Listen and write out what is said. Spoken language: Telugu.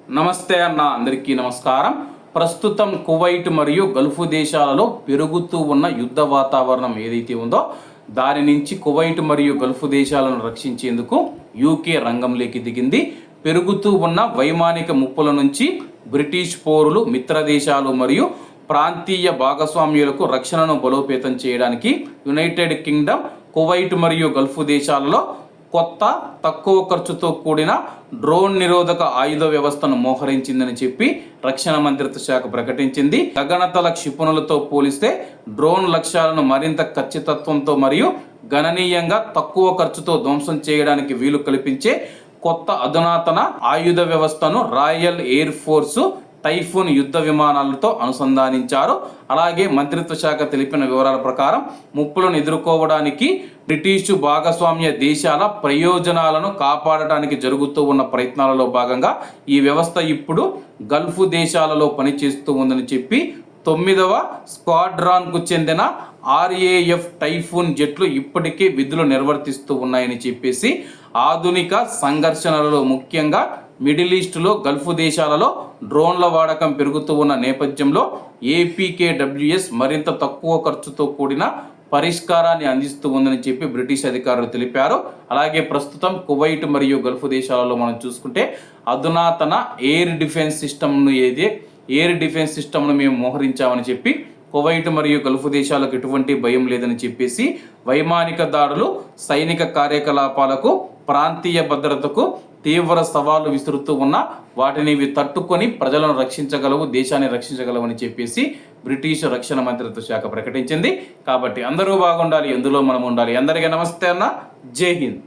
నమస్తే అన్న, అందరికీ నమస్కారం. ప్రస్తుతం కువైట్ మరియు గల్ఫ్ దేశాలలో పెరుగుతూ ఉన్న యుద్ధ వాతావరణం ఏదైతే ఉందో దాని నుంచి కువైట్ మరియు గల్ఫ్ దేశాలను రక్షించేందుకు యూకే రంగంలోకి దిగింది. పెరుగుతూ ఉన్న వైమానిక ముప్పుల నుంచి బ్రిటిష్ పౌరులు, మిత్ర దేశాలు మరియు ప్రాంతీయ భాగస్వామ్యులకు రక్షణను బలోపేతం చేయడానికి యునైటెడ్ కింగ్డమ్, కువైట్ మరియు గల్ఫ్ దేశాలలో కొత్త తక్కువ ఖర్చుతో కూడిన డ్రోన్ నిరోధక ఆయుధ వ్యవస్థను మోహరించిందని చెప్పి రక్షణ మంత్రిత్వ శాఖ ప్రకటించింది. గగనతల క్షిపణులతో పోలిస్తే డ్రోన్ లక్ష్యాలను మరింత ఖచ్చితత్వంతో మరియు గణనీయంగా తక్కువ ఖర్చుతో ధ్వంసం చేయడానికి వీలు కల్పించే కొత్త అధునాతన ఆయుధ వ్యవస్థను రాయల్ ఎయిర్ ఫోర్సు టైఫూన్ యుద్ధ విమానాలతో అనుసంధానించారు. అలాగే మంత్రిత్వ శాఖ తెలిపిన వివరాల ప్రకారం ముప్పులను ఎదుర్కోవడానికి బ్రిటిషు భాగస్వామ్య దేశాల ప్రయోజనాలను కాపాడటానికి జరుగుతూ ఉన్న ప్రయత్నాలలో భాగంగా ఈ వ్యవస్థ ఇప్పుడు గల్ఫ్ దేశాలలో పనిచేస్తూ ఉందని చెప్పి 9వ స్క్వాడ్రాన్కు చెందిన RAF టైఫూన్ జెట్లు ఇప్పటికే విధులు నిర్వర్తిస్తూ ఉన్నాయని చెప్పేసి ఆధునిక సంఘర్షణలలో ముఖ్యంగా మిడిల్ ఈస్ట్లో గల్ఫ్ దేశాలలో డ్రోన్ల వాడకం పెరుగుతూ ఉన్న నేపథ్యంలో APKWS మరింత తక్కువ ఖర్చుతో కూడిన పరిష్కారాన్ని అందిస్తూ ఉందని చెప్పి బ్రిటిష్ అధికారులు తెలిపారు. అలాగే ప్రస్తుతం కువైట్ మరియు గల్ఫ్ దేశాలలో మనం చూసుకుంటే అధునాతన ఎయిర్ డిఫెన్స్ సిస్టమ్ను మేము మోహరించామని చెప్పి కువైట్ మరియు గల్ఫ్ దేశాలకు ఎటువంటి భయం లేదని చెప్పేసి వైమానిక దాడులు, సైనిక కార్యకలాపాలకు, ప్రాంతీయ భద్రతకు తీవ్ర సవాళ్లు విసురుతూ ఉన్న వాటిని ఇవి తట్టుకొని ప్రజలను రక్షించగలవు, దేశాన్ని రక్షించగలవని చెప్పేసి బ్రిటిష్ రక్షణ మంత్రిత్వ శాఖ ప్రకటించింది. కాబట్టి అందరూ బాగుండాలి, ఎందులో మనం ఉండాలి. అందరికీ నమస్తే అన్న, జై హింద్.